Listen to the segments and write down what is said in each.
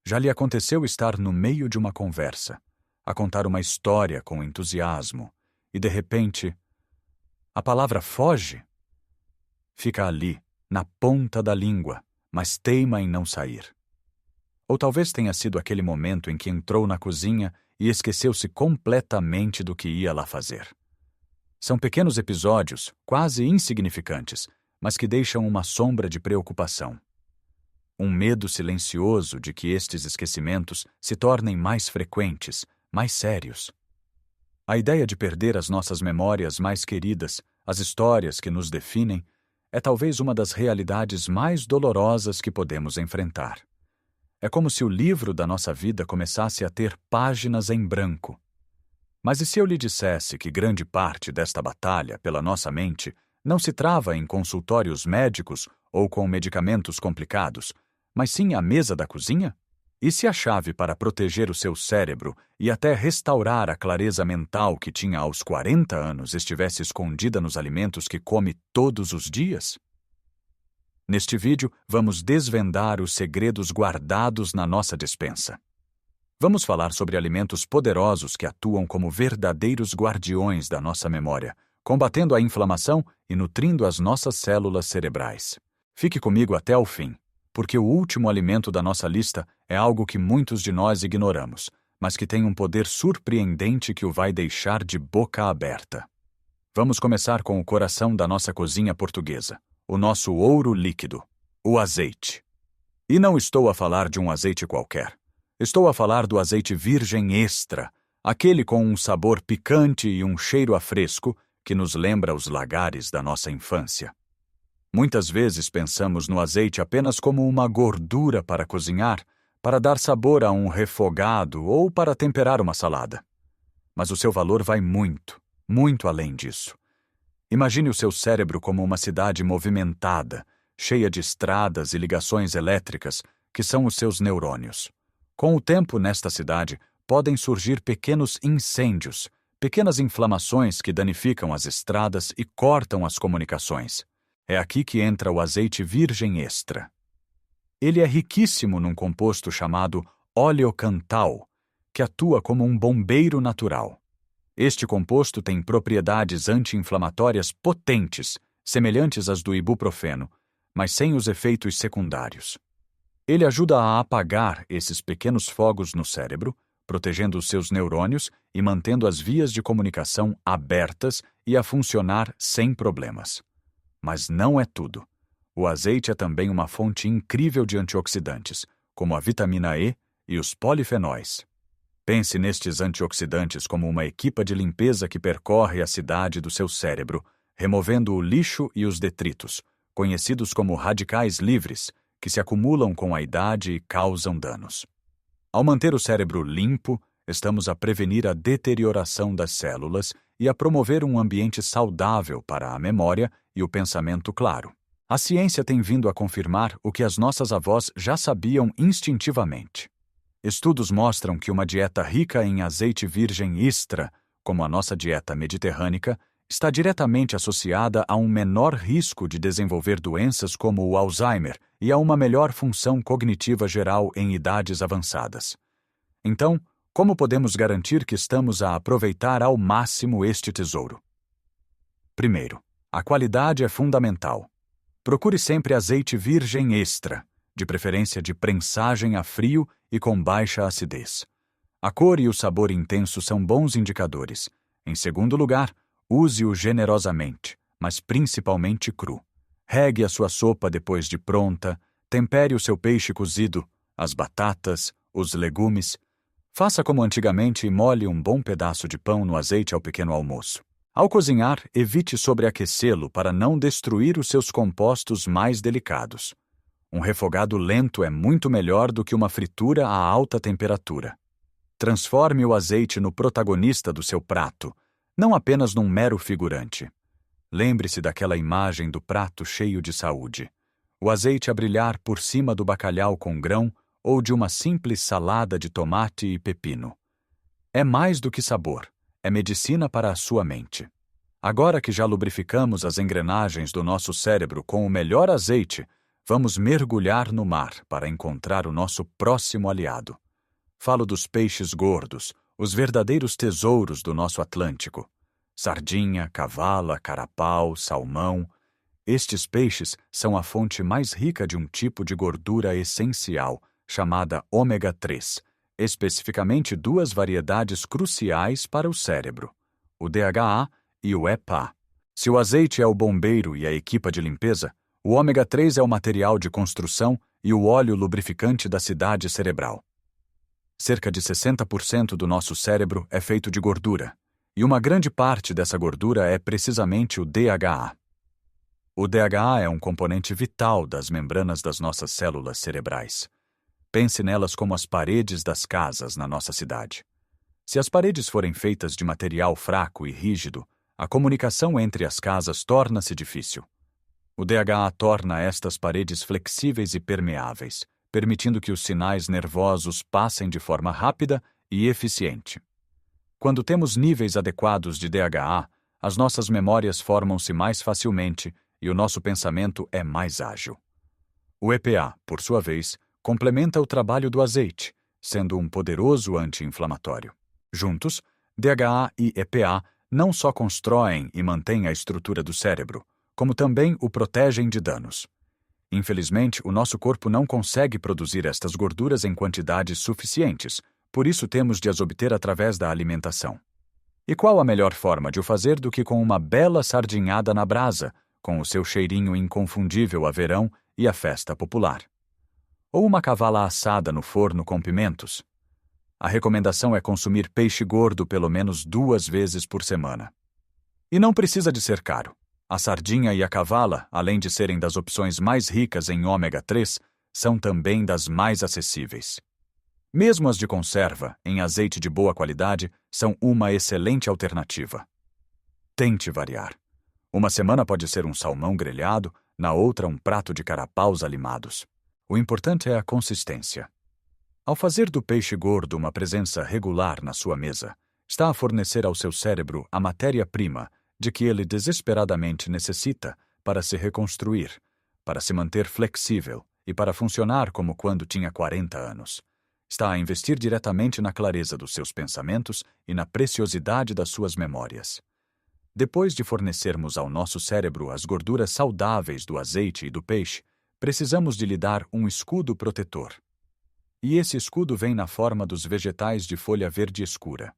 Já lhe aconteceu estar no meio de uma conversa, a contar uma história com entusiasmo, e de repente, a palavra foge? Fica ali, na ponta da língua, mas teima em não sair. Ou talvez tenha sido aquele momento em que entrou na cozinha e esqueceu-se completamente do que ia lá fazer. São pequenos episódios, quase insignificantes, mas que deixam uma sombra de preocupação. Um medo silencioso de que estes esquecimentos se tornem mais frequentes, mais sérios. A ideia de perder as nossas memórias mais queridas, as histórias que nos definem, é talvez uma das realidades mais dolorosas que podemos enfrentar. É como se o livro da nossa vida começasse a ter páginas em branco. Mas e se eu lhe dissesse que grande parte desta batalha pela nossa mente não se trava em consultórios médicos ou com medicamentos complicados, mas sim à mesa da cozinha? E se a chave para proteger o seu cérebro e até restaurar a clareza mental que tinha aos 40 anos estivesse escondida nos alimentos que come todos os dias? Neste vídeo, vamos desvendar os segredos guardados na nossa despensa. Vamos falar sobre alimentos poderosos que atuam como verdadeiros guardiões da nossa memória, combatendo a inflamação e nutrindo as nossas células cerebrais. Fique comigo até o fim, porque o último alimento da nossa lista é algo que muitos de nós ignoramos, mas que tem um poder surpreendente que o vai deixar de boca aberta. Vamos começar com o coração da nossa cozinha portuguesa, o nosso ouro líquido, o azeite. E não estou a falar de um azeite qualquer. Estou a falar do azeite virgem extra, aquele com um sabor picante e um cheiro a fresco que nos lembra os lagares da nossa infância. Muitas vezes pensamos no azeite apenas como uma gordura para cozinhar, para dar sabor a um refogado ou para temperar uma salada. Mas o seu valor vai muito, muito além disso. Imagine o seu cérebro como uma cidade movimentada, cheia de estradas e ligações elétricas, que são os seus neurônios. Com o tempo, nesta cidade, podem surgir pequenos incêndios, pequenas inflamações que danificam as estradas e cortam as comunicações. É aqui que entra o azeite virgem extra. Ele é riquíssimo num composto chamado oleocantal, que atua como um bombeiro natural. Este composto tem propriedades anti-inflamatórias potentes, semelhantes às do ibuprofeno, mas sem os efeitos secundários. Ele ajuda a apagar esses pequenos fogos no cérebro, protegendo os seus neurônios e mantendo as vias de comunicação abertas e a funcionar sem problemas. Mas não é tudo. O azeite é também uma fonte incrível de antioxidantes, como a vitamina E e os polifenóis. Pense nestes antioxidantes como uma equipa de limpeza que percorre a cidade do seu cérebro, removendo o lixo e os detritos, conhecidos como radicais livres, que se acumulam com a idade e causam danos. Ao manter o cérebro limpo, estamos a prevenir a deterioração das células e a promover um ambiente saudável para a memória e o pensamento claro. A ciência tem vindo a confirmar o que as nossas avós já sabiam instintivamente. Estudos mostram que uma dieta rica em azeite virgem extra, como a nossa dieta mediterrânica, está diretamente associada a um menor risco de desenvolver doenças como o Alzheimer e a uma melhor função cognitiva geral em idades avançadas. Então, como podemos garantir que estamos a aproveitar ao máximo este tesouro? Primeiro, a qualidade é fundamental. Procure sempre azeite virgem extra, de preferência de prensagem a frio e com baixa acidez. A cor e o sabor intenso são bons indicadores. Em segundo lugar, use-o generosamente, mas principalmente cru. Regue a sua sopa depois de pronta, tempere o seu peixe cozido, as batatas, os legumes. Faça como antigamente e molhe um bom pedaço de pão no azeite ao pequeno almoço. Ao cozinhar, evite sobreaquecê-lo para não destruir os seus compostos mais delicados. Um refogado lento é muito melhor do que uma fritura a alta temperatura. Transforme o azeite no protagonista do seu prato, não apenas num mero figurante. Lembre-se daquela imagem do prato cheio de saúde. O azeite a brilhar por cima do bacalhau com grão ou de uma simples salada de tomate e pepino. É mais do que sabor, é medicina para a sua mente. Agora que já lubrificamos as engrenagens do nosso cérebro com o melhor azeite, Vamos mergulhar no mar para encontrar o nosso próximo aliado. Falo dos peixes gordos, os verdadeiros tesouros do nosso Atlântico. Sardinha, cavala, carapau, salmão. Estes peixes são a fonte mais rica de um tipo de gordura essencial, chamada ômega 3, especificamente duas variedades cruciais para o cérebro, o DHA e o EPA. Se o azeite é o bombeiro e a equipa de limpeza, o ômega 3 é o material de construção e o óleo lubrificante da cidade cerebral. Cerca de 60% do nosso cérebro é feito de gordura, e uma grande parte dessa gordura é precisamente o DHA. O DHA é um componente vital das membranas das nossas células cerebrais. Pense nelas como as paredes das casas na nossa cidade. Se as paredes forem feitas de material fraco e rígido, a comunicação entre as casas torna-se difícil. O DHA torna estas paredes flexíveis e permeáveis, permitindo que os sinais nervosos passem de forma rápida e eficiente. Quando temos níveis adequados de DHA, as nossas memórias formam-se mais facilmente e o nosso pensamento é mais ágil. O EPA, por sua vez, complementa o trabalho do azeite, sendo um poderoso anti-inflamatório. Juntos, DHA e EPA não só constroem e mantêm a estrutura do cérebro, como também o protegem de danos. Infelizmente, o nosso corpo não consegue produzir estas gorduras em quantidades suficientes, por isso temos de as obter através da alimentação. E qual a melhor forma de o fazer do que com uma bela sardinhada na brasa, com o seu cheirinho inconfundível a verão e a festa popular? Ou uma cavala assada no forno com pimentos? A recomendação é consumir peixe gordo pelo menos 2 vezes por semana. E não precisa de ser caro. A sardinha e a cavala, além de serem das opções mais ricas em ômega 3, são também das mais acessíveis. Mesmo as de conserva, em azeite de boa qualidade, são uma excelente alternativa. Tente variar. Uma semana pode ser um salmão grelhado, na outra um prato de carapaus alimados. O importante é a consistência. Ao fazer do peixe gordo uma presença regular na sua mesa, está a fornecer ao seu cérebro a matéria-prima de que ele desesperadamente necessita para se reconstruir, para se manter flexível e para funcionar como quando tinha 40 anos. Está a investir diretamente na clareza dos seus pensamentos e na preciosidade das suas memórias. Depois de fornecermos ao nosso cérebro as gorduras saudáveis do azeite e do peixe, precisamos de lhe dar um escudo protetor. E esse escudo vem na forma dos vegetais de folha verde escura.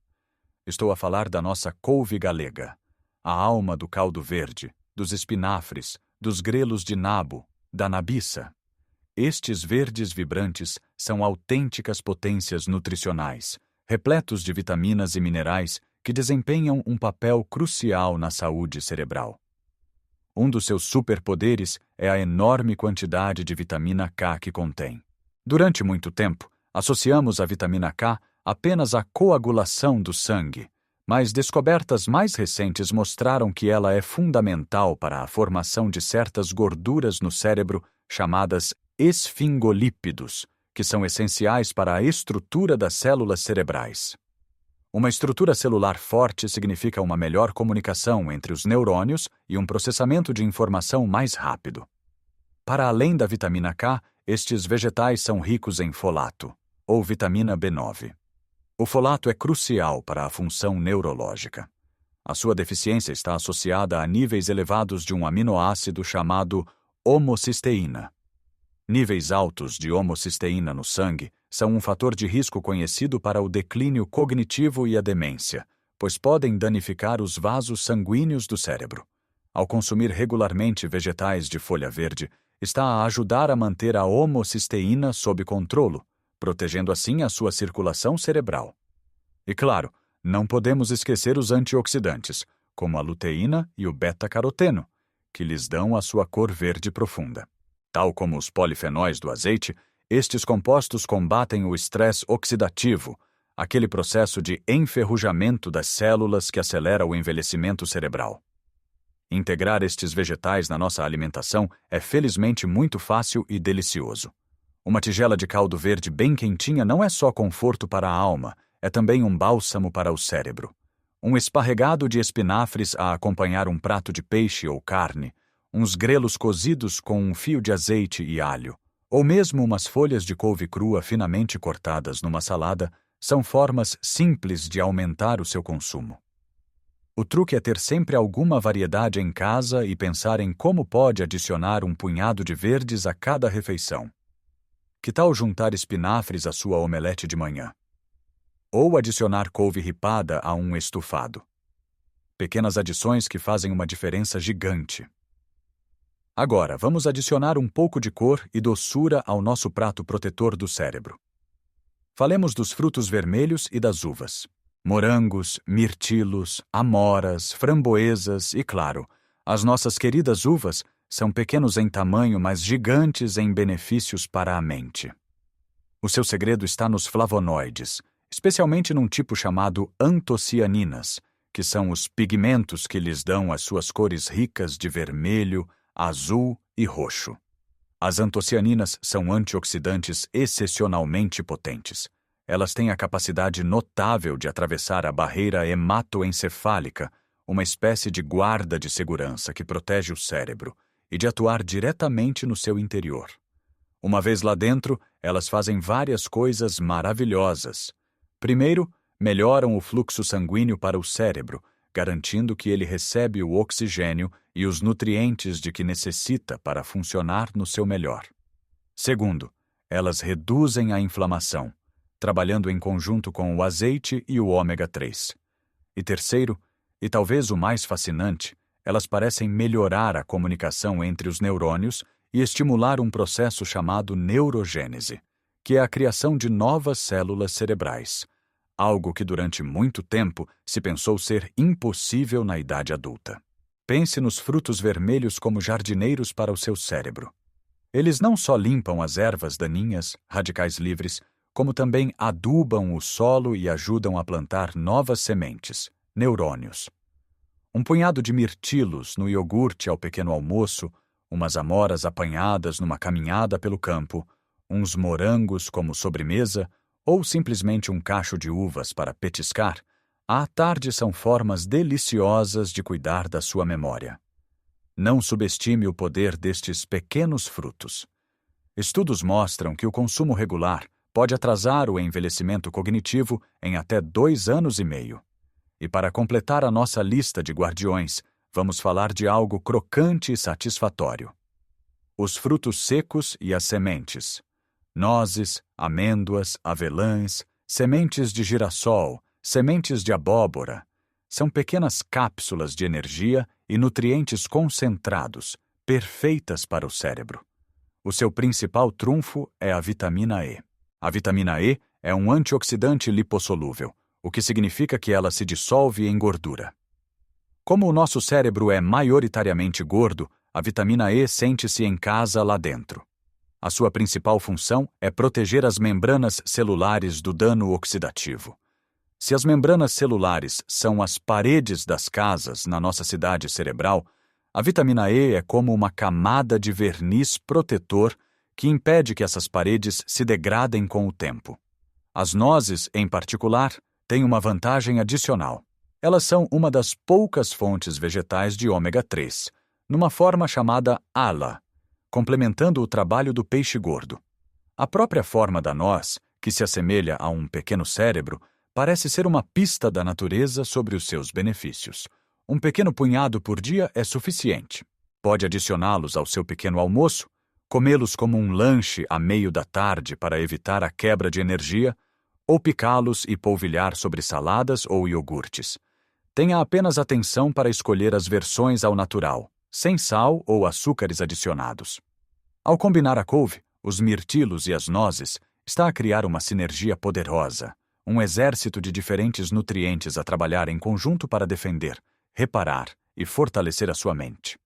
Estou a falar da nossa couve galega, a alma do caldo verde, dos espinafres, dos grelos de nabo, da nabiça. Estes verdes vibrantes são autênticas potências nutricionais, repletos de vitaminas e minerais que desempenham um papel crucial na saúde cerebral. Um dos seus superpoderes é a enorme quantidade de vitamina K que contém. Durante muito tempo, associamos a vitamina K apenas à coagulação do sangue, mas descobertas mais recentes mostraram que ela é fundamental para a formação de certas gorduras no cérebro chamadas esfingolípidos, que são essenciais para a estrutura das células cerebrais. Uma estrutura celular forte significa uma melhor comunicação entre os neurônios e um processamento de informação mais rápido. Para além da vitamina K, estes vegetais são ricos em folato, ou vitamina B9. O folato é crucial para a função neurológica. A sua deficiência está associada a níveis elevados de um aminoácido chamado homocisteína. Níveis altos de homocisteína no sangue são um fator de risco conhecido para o declínio cognitivo e a demência, pois podem danificar os vasos sanguíneos do cérebro. Ao consumir regularmente vegetais de folha verde, está a ajudar a manter a homocisteína sob controlo, protegendo assim a sua circulação cerebral. E claro, não podemos esquecer os antioxidantes, como a luteína e o beta-caroteno, que lhes dão a sua cor verde profunda. Tal como os polifenóis do azeite, estes compostos combatem o estresse oxidativo, aquele processo de enferrujamento das células que acelera o envelhecimento cerebral. Integrar estes vegetais na nossa alimentação é felizmente muito fácil e delicioso. Uma tigela de caldo verde bem quentinha não é só conforto para a alma, é também um bálsamo para o cérebro. Um esparregado de espinafres a acompanhar um prato de peixe ou carne, uns grelos cozidos com um fio de azeite e alho, ou mesmo umas folhas de couve crua finamente cortadas numa salada, são formas simples de aumentar o seu consumo. O truque é ter sempre alguma variedade em casa e pensar em como pode adicionar um punhado de verdes a cada refeição. Que tal juntar espinafres à sua omelete de manhã? Ou adicionar couve ripada a um estufado? Pequenas adições que fazem uma diferença gigante. Agora, vamos adicionar um pouco de cor e doçura ao nosso prato protetor do cérebro. Falemos dos frutos vermelhos e das uvas. Morangos, mirtilos, amoras, framboesas e, claro, as nossas queridas uvas são pequenos em tamanho, mas gigantes em benefícios para a mente. O seu segredo está nos flavonoides, especialmente num tipo chamado antocianinas, que são os pigmentos que lhes dão as suas cores ricas de vermelho, azul e roxo. As antocianinas são antioxidantes excepcionalmente potentes. Elas têm a capacidade notável de atravessar a barreira hematoencefálica, uma espécie de guarda de segurança que protege o cérebro, e de atuar diretamente no seu interior. Uma vez lá dentro, elas fazem várias coisas maravilhosas. Primeiro, melhoram o fluxo sanguíneo para o cérebro, garantindo que ele recebe o oxigênio e os nutrientes de que necessita para funcionar no seu melhor. Segundo, elas reduzem a inflamação, trabalhando em conjunto com o azeite e o ômega 3. E terceiro, e talvez o mais fascinante, elas parecem melhorar a comunicação entre os neurônios e estimular um processo chamado neurogênese, que é a criação de novas células cerebrais, algo que durante muito tempo se pensou ser impossível na idade adulta. Pense nos frutos vermelhos como jardineiros para o seu cérebro. Eles não só limpam as ervas daninhas, radicais livres, como também adubam o solo e ajudam a plantar novas sementes, neurônios. Um punhado de mirtilos no iogurte ao pequeno almoço, umas amoras apanhadas numa caminhada pelo campo, uns morangos como sobremesa ou simplesmente um cacho de uvas para petiscar, à tarde são formas deliciosas de cuidar da sua memória. Não subestime o poder destes pequenos frutos. Estudos mostram que o consumo regular pode atrasar o envelhecimento cognitivo em até 2 anos e meio. E para completar a nossa lista de guardiões, vamos falar de algo crocante e satisfatório. Os frutos secos e as sementes. Nozes, amêndoas, avelãs, sementes de girassol, sementes de abóbora. São pequenas cápsulas de energia e nutrientes concentrados, perfeitas para o cérebro. O seu principal trunfo é a vitamina E. A vitamina E é um antioxidante lipossolúvel, o que significa que ela se dissolve em gordura. Como o nosso cérebro é maioritariamente gordo, a vitamina E sente-se em casa lá dentro. A sua principal função é proteger as membranas celulares do dano oxidativo. Se as membranas celulares são as paredes das casas na nossa cidade cerebral, a vitamina E é como uma camada de verniz protetor que impede que essas paredes se degradem com o tempo. As nozes, em particular, têm uma vantagem adicional. Elas são uma das poucas fontes vegetais de ômega 3, numa forma chamada ALA, complementando o trabalho do peixe gordo. A própria forma da noz, que se assemelha a um pequeno cérebro, parece ser uma pista da natureza sobre os seus benefícios. Um pequeno punhado por dia é suficiente. Pode adicioná-los ao seu pequeno almoço, comê-los como um lanche a meio da tarde para evitar a quebra de energia, ou picá-los e polvilhar sobre saladas ou iogurtes. Tenha apenas atenção para escolher as versões ao natural, sem sal ou açúcares adicionados. Ao combinar a couve, os mirtilos e as nozes, está a criar uma sinergia poderosa, um exército de diferentes nutrientes a trabalhar em conjunto para defender, reparar e fortalecer a sua mente.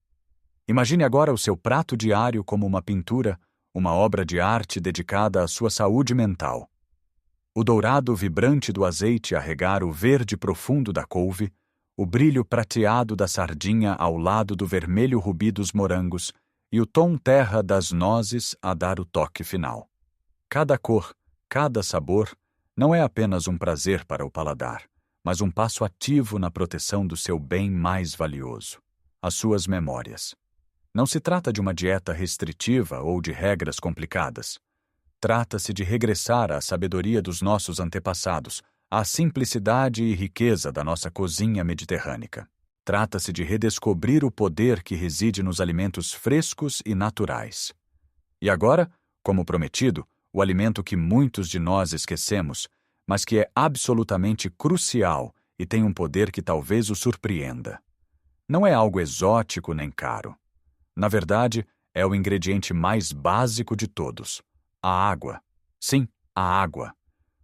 Imagine agora o seu prato diário como uma pintura, uma obra de arte dedicada à sua saúde mental. O dourado vibrante do azeite a regar o verde profundo da couve, o brilho prateado da sardinha ao lado do vermelho rubi dos morangos e o tom terra das nozes a dar o toque final. Cada cor, cada sabor, não é apenas um prazer para o paladar, mas um passo ativo na proteção do seu bem mais valioso, as suas memórias. Não se trata de uma dieta restritiva ou de regras complicadas. Trata-se de regressar à sabedoria dos nossos antepassados, à simplicidade e riqueza da nossa cozinha mediterrânea. Trata-se de redescobrir o poder que reside nos alimentos frescos e naturais. E agora, como prometido, o alimento que muitos de nós esquecemos, mas que é absolutamente crucial e tem um poder que talvez o surpreenda. Não é algo exótico nem caro. Na verdade, é o ingrediente mais básico de todos: a água. Sim, a água.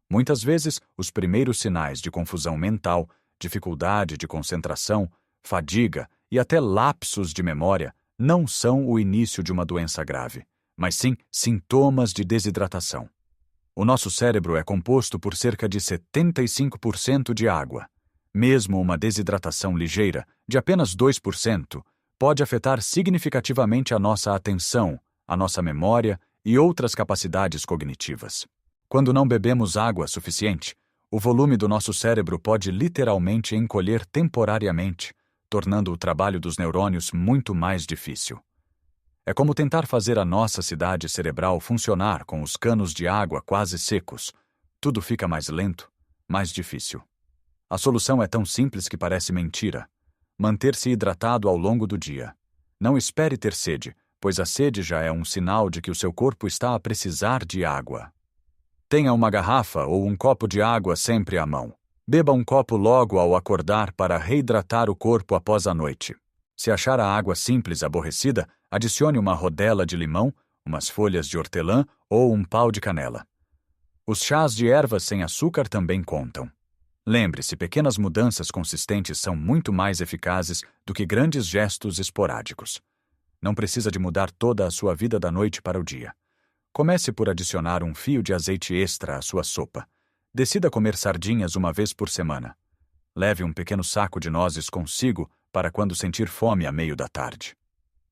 Muitas vezes, os primeiros sinais de confusão mental, dificuldade de concentração, fadiga e até lapsos de memória não são o início de uma doença grave, mas sim sintomas de desidratação. O nosso cérebro é composto por cerca de 75% de água. Mesmo uma desidratação ligeira, de apenas 2%, pode afetar significativamente a nossa atenção, a nossa memória e outras capacidades cognitivas. Quando não bebemos água suficiente, o volume do nosso cérebro pode literalmente encolher temporariamente, tornando o trabalho dos neurônios muito mais difícil. É como tentar fazer a nossa cidade cerebral funcionar com os canos de água quase secos. Tudo fica mais lento, mais difícil. A solução é tão simples que parece mentira. Manter-se hidratado ao longo do dia. Não espere ter sede, pois a sede já é um sinal de que o seu corpo está a precisar de água. Tenha uma garrafa ou um copo de água sempre à mão. Beba um copo logo ao acordar para reidratar o corpo após a noite. Se achar a água simples aborrecida, adicione uma rodela de limão, umas folhas de hortelã ou um pau de canela. Os chás de ervas sem açúcar também contam. Lembre-se, pequenas mudanças consistentes são muito mais eficazes do que grandes gestos esporádicos. Não precisa de mudar toda a sua vida da noite para o dia. Comece por adicionar um fio de azeite extra à sua sopa. Decida comer sardinhas uma vez por semana. Leve um pequeno saco de nozes consigo para quando sentir fome à meio da tarde.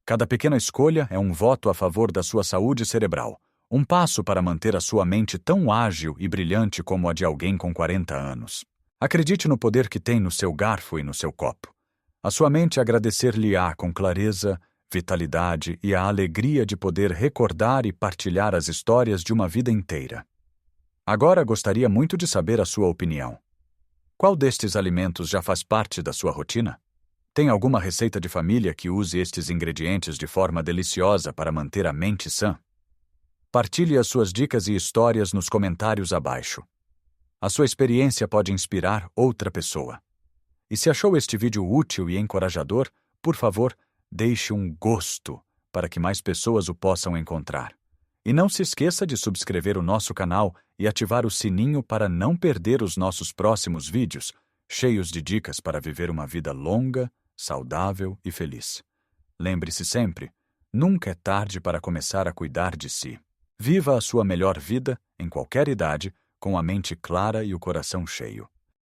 Cada pequena escolha é um voto a favor da sua saúde cerebral, um passo para manter a sua mente tão ágil e brilhante como a de alguém com 40 anos. Acredite no poder que tem no seu garfo e no seu copo. A sua mente agradecer-lhe-á com clareza, vitalidade e a alegria de poder recordar e partilhar as histórias de uma vida inteira. Agora gostaria muito de saber a sua opinião. Qual destes alimentos já faz parte da sua rotina? Tem alguma receita de família que use estes ingredientes de forma deliciosa para manter a mente sã? Partilhe as suas dicas e histórias nos comentários abaixo. A sua experiência pode inspirar outra pessoa. E se achou este vídeo útil e encorajador, por favor, deixe um gosto para que mais pessoas o possam encontrar. E não se esqueça de subscrever o nosso canal e ativar o sininho para não perder os nossos próximos vídeos, cheios de dicas para viver uma vida longa, saudável e feliz. Lembre-se sempre, nunca é tarde para começar a cuidar de si. Viva a sua melhor vida, em qualquer idade, com a mente clara e o coração cheio.